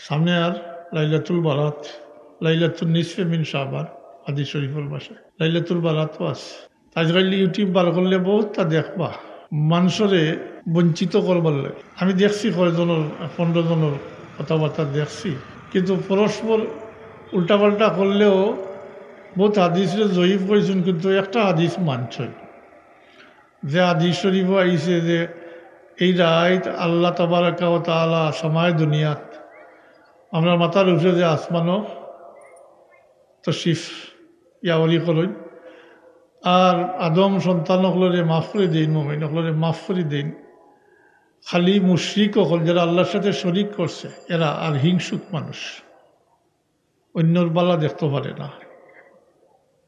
সামনে আর লাইলাতুল বারাত, লাইলাতুল নিসফে মিন শাবান হাদিস শরীফের ভাষায় লাইলাতুল বারাতও আছে। আজকাল ইউটিউব বার করলে বহুত তা দেখবা মানুষরে বঞ্চিত করবার লাগে। আমি দেখছি কয়জনের 15 জনের কথাবার্তা দেখছি, কিন্তু পরস্পর উল্টাপাল্টা করলেও বহুত হাদিসে জয়ীফ করেছেন, কিন্তু একটা হাদিস মানছেন যে হাদিস শরীফ আইছে যে এই রাত আল্লাহ তাবারাকা ওয়া তাআলা সামায় দুনিয়াত আমরা মাথার উপরে যে আসমানও তশরিফ ইয়াওয়ালি করেন আর আদম সন্তান হলরে মাফ করে দিন, মুমিন হলরে মাফ করে দিন। খালি মুশরিক হল যারা আল্লাহর সাথে শরিক করছে এরা আর হিংসুক মানুষ, অন্যর বালা দেখতে পারে না,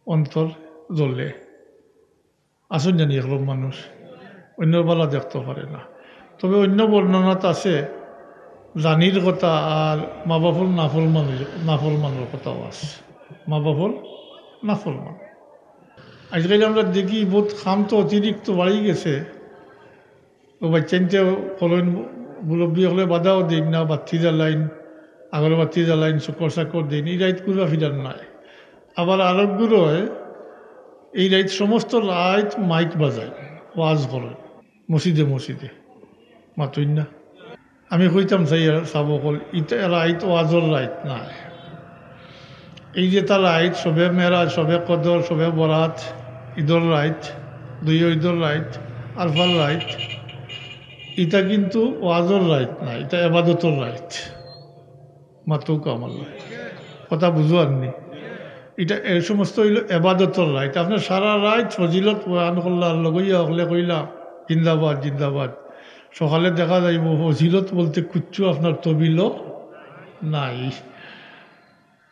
অন্তর জ্বলে আসুন জানি এরকম মানুষ অন্যর বালা দেখতে পারে না। তবে অন্য বর্ণনাত আছে জানির কথা আর মা বাপর নাফরমানের কথাও আছে, মা বাপর নাফরমান। আজকাল আমরা দেখি বহুত খাম তো অতিরিক্ত বাড়ি গেছে, ও বাচ্চাইনতেও কলেন মুরব্বী হলে বাধাও দিন না, বাতি জ্বালাইন আগর বাতি জ্বালাইন চকর চাকর দিন, এই রাইত ঘুরা ফিরার নাই। আবার আরবগুলো এই রাইত সমস্ত রাইত মাইক বাজায় ওয়াজ করে মসজিদে মসজিদে মাতুই না। আমি কইতাম চাই চাব কল ইটা রাইত ওয়াজর রাইত নাই, এই যে তার রাইত সবে মেরাজ সবে কদর সবে বরাত ঈদর রাইত দুই ঈদর রাইত আরফার রাইত, এটা কিন্তু ওয়াজর রাইত না, এটা এবাদতর রাইত। মাতো কামাল কথা বুঝো আননি, এটা এই সমস্ত হইল এবাদতর রাইত। আপনার সারা রাইত ফজিলত বয়ান করলার লগইয়া হলে কইলা জিন্দাবাদ জিন্দাবাদ, সকালে দেখা যাইব ফজিলত বলতে কুচ্ছু আপনার তবিল নাই।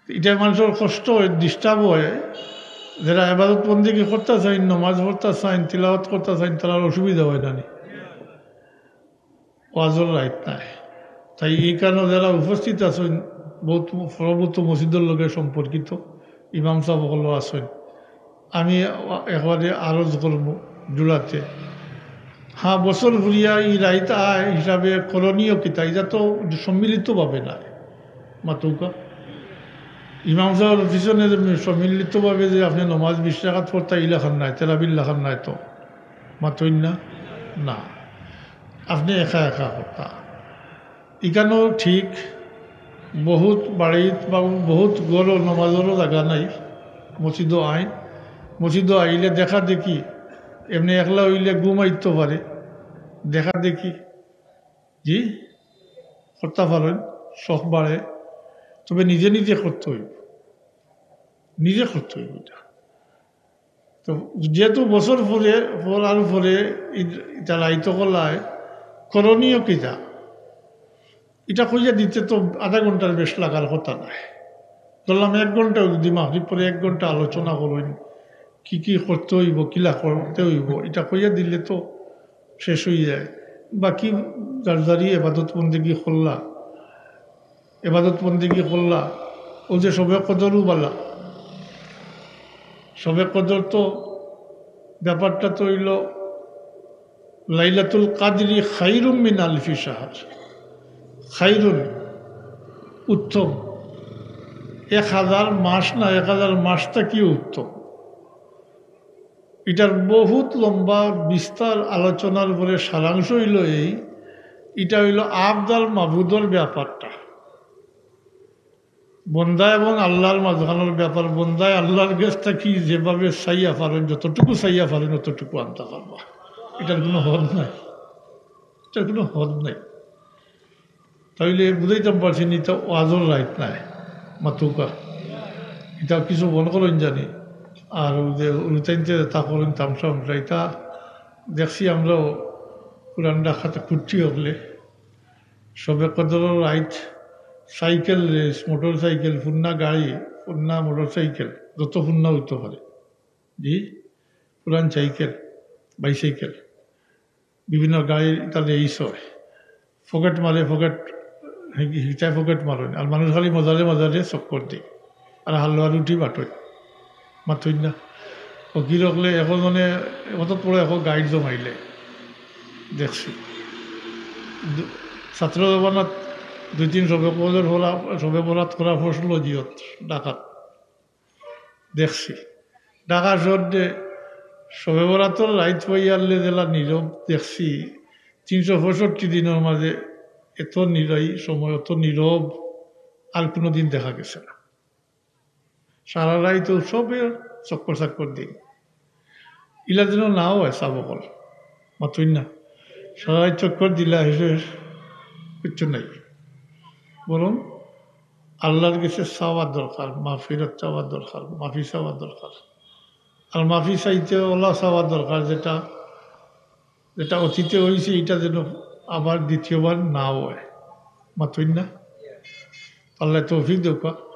এটা মানুষের কষ্ট হয়, ডিস্টার্ব হয়, যারা এবাদত বন্দিকে করতে চাইন, নমাজ পড়তে চাইন, তিলাওয়াত করতে চাইন, তার অসুবিধা হয় না, ওয়াজর রাইত নাই। তাই এই কারণে যারা উপস্থিত আছেন বহুত সর্বত মসজিদের লোকে সম্পর্কিত ইমাম সাহেব সকলও আছেন, আমি একবারে আরজ করব জোড়াতে হ্যাঁ বছর ঘুরিয়া এই রাইত আয় হিসাবে করণীয় কিতা, এটা তো সম্মিলিতভাবে নাই মাতুকা ইমাম সাহেবের পিছনে সম্মিলিতভাবে যে আপনি নমাজ 20 রাকাত পড়তা ইলাখান নাই, তেরাবিল লাখান নাই তো মাতুই না না, আপনি একা একা করতা। এখানেও ঠিক বহুত বাড়িত বা বহুত গড় নমাজেরও জায়গা নাই, মসজিদও আইন মসজিদও আইলে দেখা দেখি এমনি একলা হইলে ঘুম আইতে পারে, দেখা দেখি জি করতে পারেন শখ বাড়ে, তবে নিজে নিজে করতে হইব, নিজে করতে হইব। তো যেহেতু বছর পরে পড়ার পরে তার আইতো কলায় করণীয় কিতা এটা কইয়া দিতে তো আধা ঘন্টার বেশ লাগার কথা নাই। ধরলাম 1 ঘন্টা যদি মাহরিব পরে 1 ঘন্টা আলোচনা করেন কি কি করতে হইব কিলা করতে হইব, এটা কইয়া দিলে তো শেষ হয়ে যায়। বাকি যার দাঁড়িয়ে এবাদত বন্দেগী করলা, এবাদত বন্দেগী করলা ও যে সবে কদরও বালা, সবে কদর তো ব্যাপারটা তো হইল লাইলাতুল কাদরি খাইরুম মিন আলফি শাহর, খাইরুন উত্তম, 1000 মাস না 1000 মাসটা কি উত্তম। এটার বহুত লম্বা বিস্তার আলোচনার উপরে সারাংশ হইল এই, এটা হইল আবদাল মাবুদর ব্যাপারটা, বন্দা এবং আল্লাহর মাঝখানের ব্যাপার। বন্দায় আল্লাহর গেছটা কি যেভাবে চাইয়া পারেন, যতটুকু চাইয়া পারেন অতটুকু আনতে পারবা, এটার কোনো হদ নাই, এটার কোনো হদ নাই। তাইলে বুঝাইতাম পারছি এটা ওয়াজর রাইট নাই মাতুকা, এটা কিছু মনে করেন জানি। আর যে উলুতাইনতে তা করেন তামসা এটা দেখছি আমরাও পুরান ডাকাতে খুঁজছি হলে সবে কদর right, cycle race, motor cycle, ফুন্না গাড়ি, ফুন্না মোটর সাইকেল, যত ফুন্না হইতে পারে জি, পুরান সাইকেল বাইসাইকেল বিভিন্ন গাড়ির তাহলে এই হয় ফকেট মারে, ফকেট হিচায় ফকেট মারেন আর মানুষ খালি মজারে মজারে চক্কর দিই আর হালুয়া রুটি বাটই মাথই না। ও কি রকলে এজনে অত পড়ে এখন গাইড জমাইলে দেখছি ছাত্র জমানত 2-3 সবে বরাত করা ফসল জিয়ত ডাকাত দেখছি ঢাকা শহরে সবে বরাতর রাইত পাইয়ারলে জেলা নীরব দেখছি 365 দিনের মাঝে এত নিরাই সময় এত নীরব আর কোনো দিন দেখা গেছে না সারা রাই তো সবে চক্কর চাক্কর দিই ইলা যেন নাও হয় চাবকল মাতুই না সারা রাই চক্কর দিলা হেসে কিচ্ছু নাই বরং আল্লাহর কাছে চাওয়ার দরকার মাফিরত চাওয়ার দরকার মাফি চাওয়ার দরকার আর মাফি চাইতে ওলা চাওয়ার দরকার যেটা যেটা অতীতে হয়েছে এটা যেন আবার দ্বিতীয়বার নাও হয় মাতুই না আল্লাহ তৌফিক দেওয়া